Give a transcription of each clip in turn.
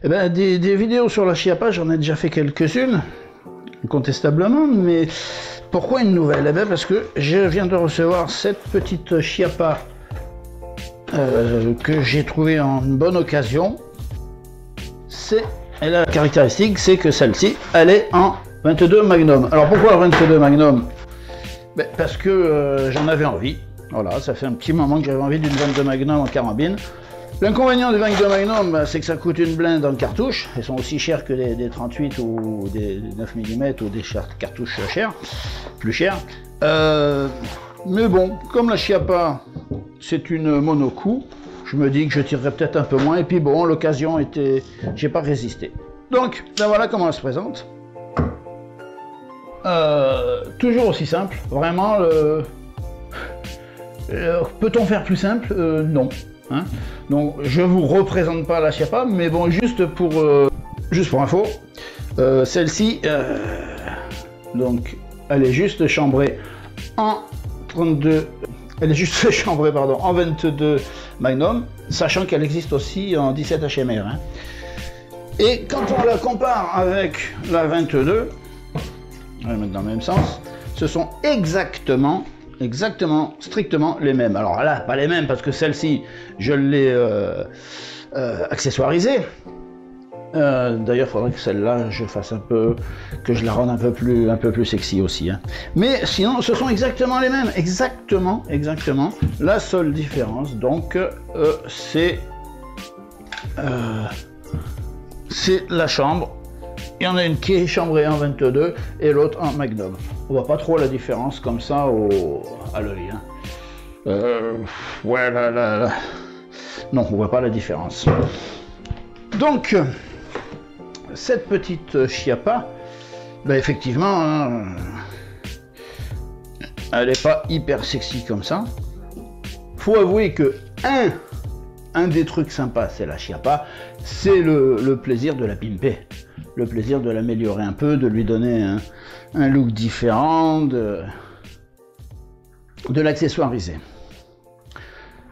Eh ben, des vidéos sur la Chiappa, j'en ai déjà fait quelques-unes, incontestablement, mais pourquoi une nouvelle? Eh ben, parce que je viens de recevoir cette petite Chiappa que j'ai trouvée en bonne occasion. Elle a la caractéristique, c'est que celle-ci, elle est en 22 Magnum. Alors pourquoi 22 Magnum? Ben, parce que j'en avais envie. Voilà, ça fait un petit moment que j'avais envie d'une 22 Magnum en carabine. L'inconvénient des 22 Magnum, ben, c'est que ça coûte une blinde en cartouche. Elles sont aussi chères que des 38 ou des 9 mm ou des cartouches chères, plus chères. Mais bon, comme la Chiappa, c'est une monocoup, je me dis que je tirerais peut-être un peu moins. Et puis bon, l'occasion était... j'ai pas résisté. Donc, ben voilà comment elle se présente. Toujours aussi simple, vraiment. Peut-on faire plus simple? Non. Hein, donc je vous représente pas la Chiappa, mais bon, juste pour info, celle-ci, donc elle est juste chambrée en 32, elle est juste chambrée pardon en 22 Magnum, sachant qu'elle existe aussi en 17 HMR. Hein. Et quand on la compare avec la 22, on va la mettre dans le même sens, ce sont exactement, strictement les mêmes. Alors là, pas les mêmes parce que celle-ci, je l'ai accessoirisée. D'ailleurs, il faudrait que celle-là, je fasse un peu, que je la rende un peu plus sexy aussi. Hein. Mais sinon, ce sont exactement les mêmes. Exactement. La seule différence, donc, c'est la chambre. Il y en a une qui est chambrée en 22 et l'autre en Magnum. On voit pas trop la différence comme ça à l'œil. Hein. Ouais, là. Non, on voit pas la différence. Donc, cette petite Chiappa, ben effectivement, hein, elle n'est pas hyper sexy comme ça. Faut avouer que un des trucs sympas, c'est la Chiappa, c'est le plaisir de la pimper. Le plaisir de l'améliorer un peu, de lui donner un look différent, de l'accessoiriser.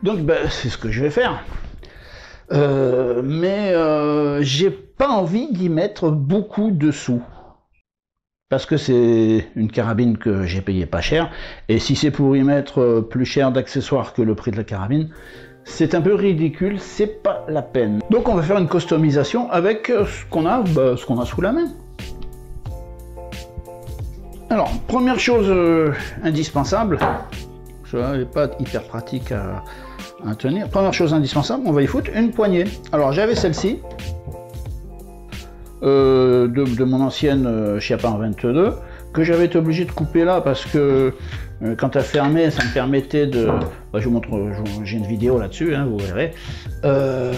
Donc ben, c'est ce que je vais faire. Mais j'ai pas envie d'y mettre beaucoup de sous. Parce que c'est une carabine que j'ai payé pas cher. Et si c'est pour y mettre plus cher d'accessoires que le prix de la carabine, c'est un peu ridicule, c'est pas la peine. Donc on va faire une customisation avec ce qu'on a sous la main. Alors, première chose indispensable, ça n'est pas hyper pratique à tenir. Première chose indispensable, on va y foutre une poignée. Alors j'avais celle-ci, de mon ancienne Chiappa en 22, que j'avais été obligé de couper là parce que quand elle fermait, ça me permettait de... Bah, je vous montre, j'ai une vidéo là-dessus, hein, vous verrez. Bah,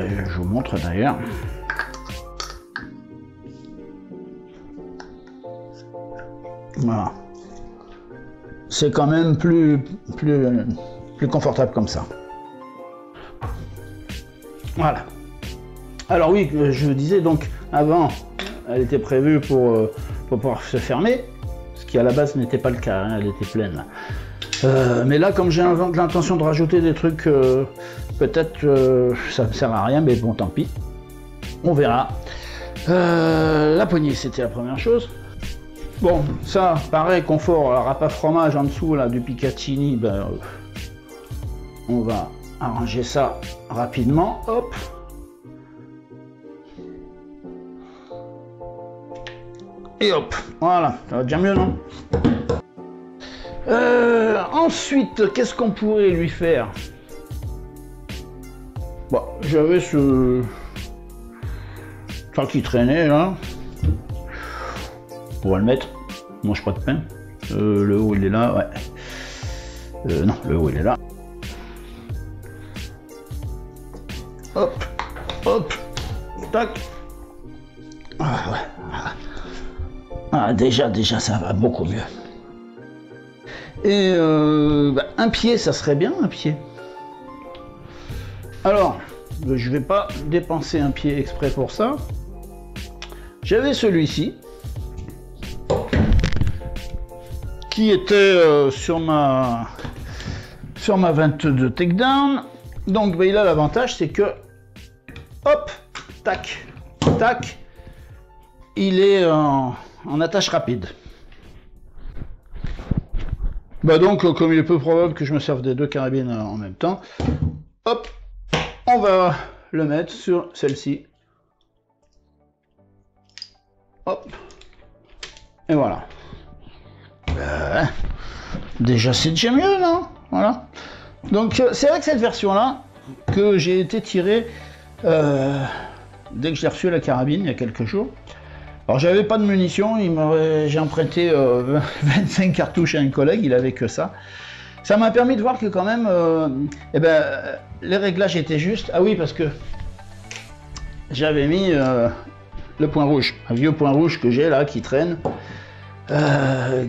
je vous montre d'ailleurs. Voilà. C'est quand même plus confortable comme ça. Voilà. Alors oui, je vous disais donc, avant, elle était prévue pour pouvoir se fermer, ce qui à la base n'était pas le cas, hein, elle était pleine. Mais là, comme j'ai l'intention de rajouter des trucs, peut-être ça ne sert à rien, mais bon, tant pis. On verra. La poignée, c'était la première chose. Bon, ça, pareil, confort, alors à pas fromage en dessous là, du Picatinny, ben, on va arranger ça rapidement, hop. Et hop, voilà, ça va déjà mieux, non? Ensuite, qu'est-ce qu'on pourrait lui faire? Bon, j'avais ça qui traînait là. On va le mettre, mange pas de pain. Le haut il est là, ouais. Non, le haut il est là. Hop, hop, tac. Ah ouais. Ah, déjà ça va beaucoup mieux. Et un pied, ça serait bien, un pied. Alors, je vais pas dépenser un pied exprès pour ça. J'avais celui-ci qui était sur ma 22 takedown. Donc il a l'avantage, c'est que hop, tac, tac, il est en attache rapide. Bah donc, comme il est peu probable que je me serve des deux carabines en même temps, hop, on va le mettre sur celle-ci. Hop, et voilà. Déjà c'est déjà mieux, non? Voilà. Donc c'est avec cette version-là que j'ai été tiré dès que j'ai reçu la carabine il y a quelques jours. Alors j'avais pas de munitions, j'ai emprunté 25 cartouches à un collègue, il avait que ça. Ça m'a permis de voir que quand même, les réglages étaient justes. Ah oui, parce que j'avais mis le point rouge, un vieux point rouge que j'ai là qui traîne,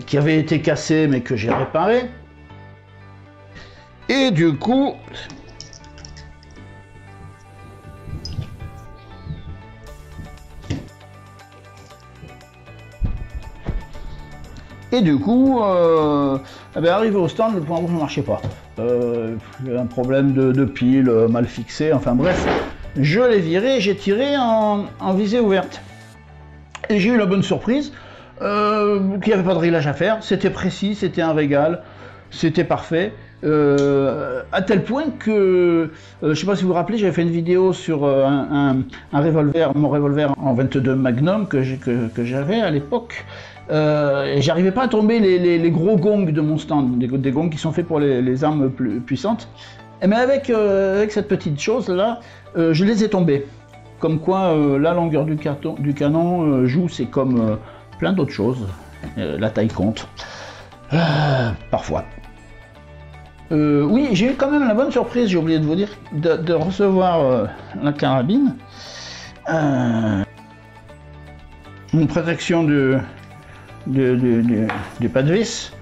qui avait été cassé mais que j'ai réparé. Et du coup, arrivé au stand, le point rouge ne marchait pas. Un problème de pile, mal fixé, enfin bref. Je l'ai viré, j'ai tiré en visée ouverte. Et j'ai eu la bonne surprise qu'il n'y avait pas de réglage à faire. C'était précis, c'était un régal, c'était parfait. À tel point que, je ne sais pas si vous vous rappelez, j'avais fait une vidéo sur un revolver, mon revolver en 22 Magnum que j'avais à l'époque. Et j'arrivais pas à tomber les gros gongs de mon stand, des gongs qui sont faits pour les armes plus puissantes. Mais avec cette petite chose là, je les ai tombés. Comme quoi la longueur du canon joue, c'est comme plein d'autres choses. La taille compte. Parfois. Oui, j'ai eu quand même la bonne surprise, j'ai oublié de vous dire, de recevoir la carabine. Une protection du pas de vis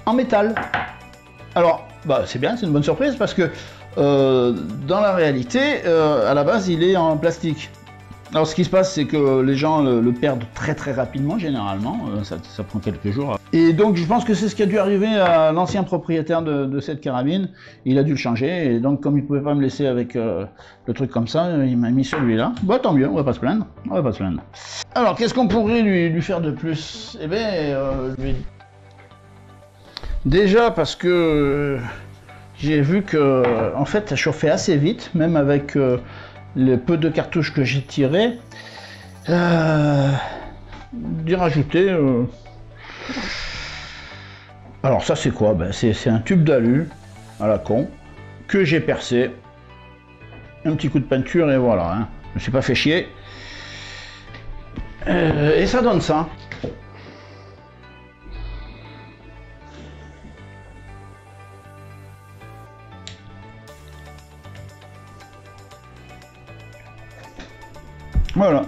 en métal. Alors, c'est bien, c'est une bonne surprise parce que dans la réalité, à la base, il est en plastique. Alors, ce qui se passe, c'est que les gens le perdent très très rapidement, généralement. Ça prend quelques jours. Et donc, je pense que c'est ce qui a dû arriver à l'ancien propriétaire de cette carabine. Il a dû le changer. Et donc, comme il ne pouvait pas me laisser avec le truc comme ça, il m'a mis celui-là. Bah, tant mieux, on va pas se plaindre. On va pas se plaindre. Alors, qu'est-ce qu'on pourrait lui faire de plus? Eh bien, déjà parce que j'ai vu que, en fait, ça chauffait assez vite, même avec le peu de cartouches que j'ai tirées. D'y rajouter. Alors ça c'est quoi? C'est un tube d'alu à la con que j'ai percé. Un petit coup de peinture et voilà. Hein. Je me suis pas fait chier. Et ça donne ça. Voilà.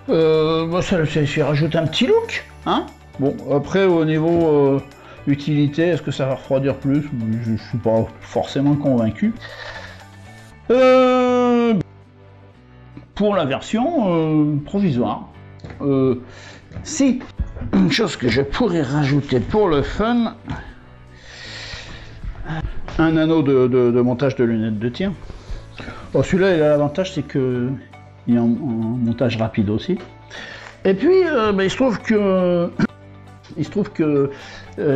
Ça rajoute un petit look. Hein. Bon, après au niveau utilité, est-ce que ça va refroidir plus? Je ne suis pas forcément convaincu. Pour la version provisoire, si, une chose que je pourrais rajouter pour le fun, un anneau de montage de lunettes de tir. Bon, celui-là, il a l'avantage, c'est que il est en montage rapide aussi. Et puis, il se trouve que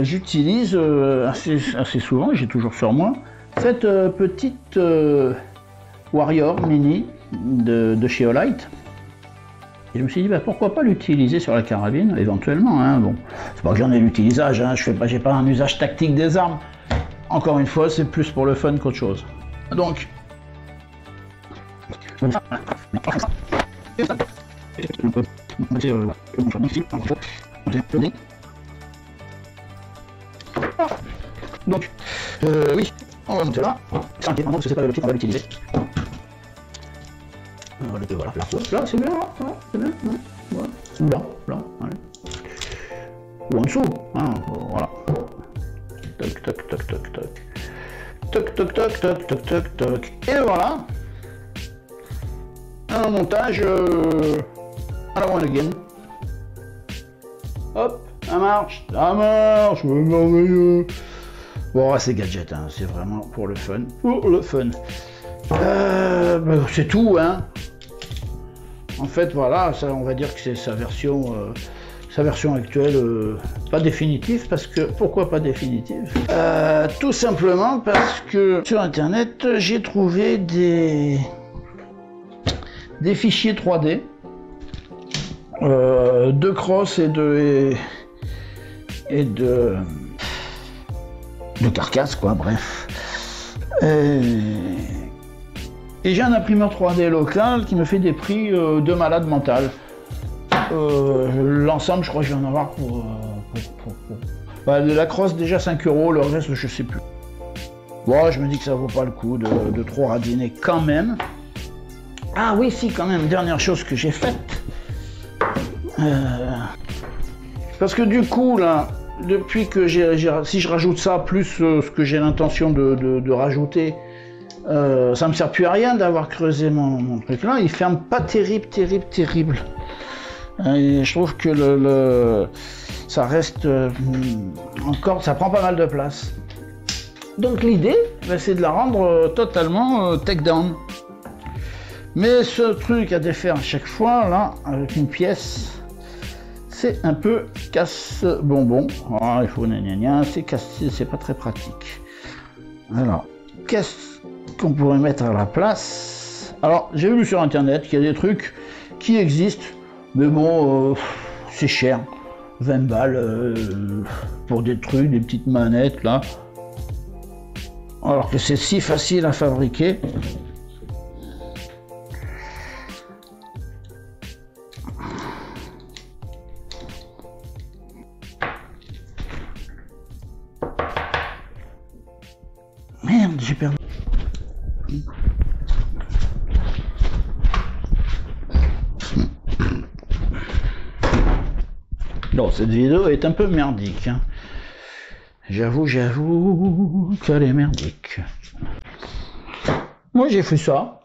j'utilise assez souvent, j'ai toujours sur moi, cette petite Warrior Mini de chez Olight. Et je me suis dit, pourquoi pas l'utiliser sur la carabine, éventuellement. Hein. Bon, c'est pas que j'en ai l'utilisage, hein, j'ai pas un usage tactique des armes. Encore une fois, c'est plus pour le fun qu'autre chose. Donc, oui, on va monter là. C'est un parce que c'est pas l'optique, on va l'utiliser. Voilà, là, c'est bien, là, c'est bien, voilà. Blanc, allez. Ou en dessous, hein, voilà. Toc, toc, toc, toc, toc. Toc, toc, toc, toc, toc, toc, toc. Et voilà. Un montage à la one again. Hop, ça marche, merveilleux. Bon, c'est gadget, hein, c'est vraiment pour le fun. C'est tout, hein. En fait, voilà, ça, on va dire que c'est sa version actuelle, pas définitive, parce que, pourquoi pas définitive? Tout simplement parce que sur internet, j'ai trouvé des fichiers 3D de cross et de carcasse, quoi, bref. Et j'ai un imprimeur 3D local qui me fait des prix de malade mental. L'ensemble, je crois que je vais en avoir pour bah, la crosse déjà 5 €, le reste je sais plus. Bon, je me dis que ça vaut pas le coup de trop radiner quand même. Ah oui, si, quand même, dernière chose que j'ai faite. Parce que du coup, là, depuis que si je rajoute ça, plus ce que j'ai l'intention de rajouter, ça me sert plus à rien d'avoir creusé mon truc là, il ferme pas terrible. Et je trouve que ça reste encore, ça prend pas mal de place. Donc l'idée, bah, c'est de la rendre totalement takedown. Mais ce truc à défaire à chaque fois, là, avec une pièce, c'est un peu casse-bonbon. Oh, il faut c'est pas très pratique. Alors, qu'est-ce qu'on pourrait mettre à la place? Alors, j'ai vu sur internet qu'il y a des trucs qui existent, mais bon, c'est cher. 20 balles pour des trucs, des petites manettes, là. Alors que c'est si facile à fabriquer. Merde, j'ai perdu. Non, cette vidéo est un peu merdique. Hein. J'avoue qu'elle est merdique. Moi, j'ai fait ça.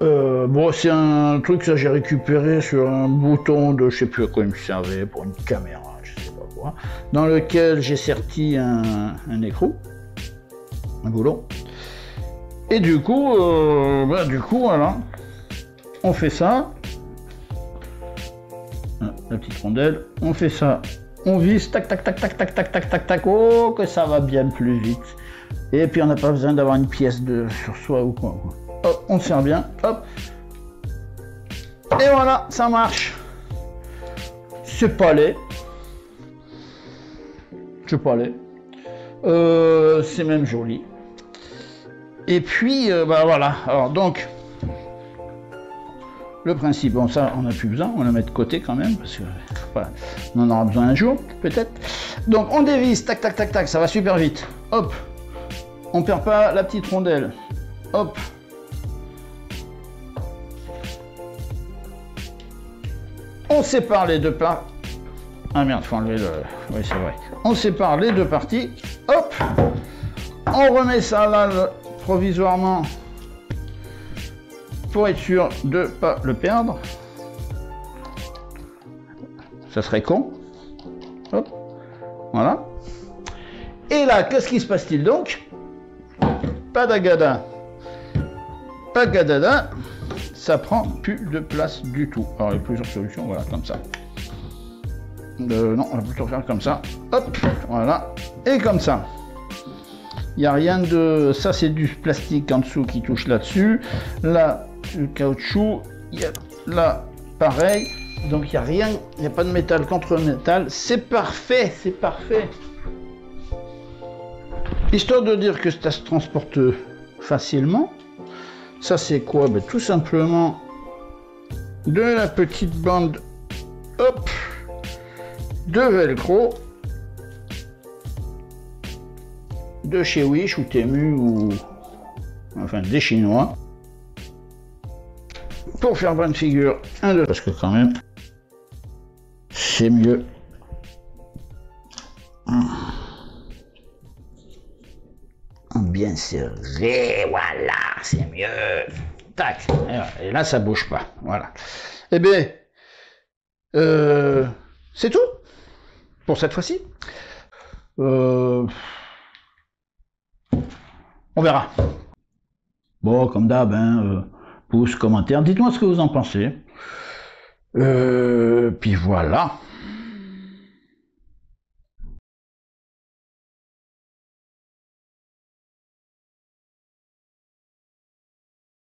Bon, c'est un truc, ça j'ai récupéré sur un bouton de, je sais plus à quoi il me servait, pour une caméra, je sais pas quoi, dans lequel j'ai serti un écrou, un boulon. Et du coup, voilà, on fait ça. La petite rondelle, on fait ça, on visse, tac, oh, que ça va bien plus vite. Et puis on n'a pas besoin d'avoir une pièce sur soi ou quoi. Hop, on serre bien, hop. Et voilà, ça marche. C'est pas laid. C'est pas laid. C'est même joli. Et puis, bah voilà. Alors donc, le principe, bon ça on n'a plus besoin, on la met de côté quand même, parce que voilà, on en aura besoin un jour, peut-être. Donc on dévisse, tac, ça va super vite. Hop, on perd pas la petite rondelle. Hop. On sépare les deux parties. Ah merde, faut enlever le... Oui, c'est vrai. On sépare les deux parties. Hop. On remet ça là, provisoirement, pour être sûr de ne pas le perdre. Ça serait con. Hop. Voilà. Et là, qu'est-ce qui se passe-t-il donc? Pas d'agada. Pas gadada. Ça prend plus de place du tout. Alors il y a plusieurs solutions, voilà, comme ça. Non, on va plutôt faire comme ça. Hop, voilà. Et comme ça. Il n'y a rien de... Ça, c'est du plastique en dessous qui touche là-dessus. Là, du caoutchouc. Là, pareil. Donc, il n'y a rien. Il n'y a pas de métal contre métal. C'est parfait, c'est parfait. Histoire de dire que ça se transporte facilement. Ça, c'est quoi? Ben, tout simplement de la petite bande, hop, de velcro de chez Wish ou Temu ou enfin des Chinois pour faire bonne figure. Un, deux, parce que quand même c'est mieux. Bien serré, voilà, c'est mieux. Tac, et là ça bouge pas, voilà. Eh bien, c'est tout pour cette fois-ci. On verra. Bon, comme d'hab, hein, pouce, commentaire, dites-moi ce que vous en pensez. Puis voilà.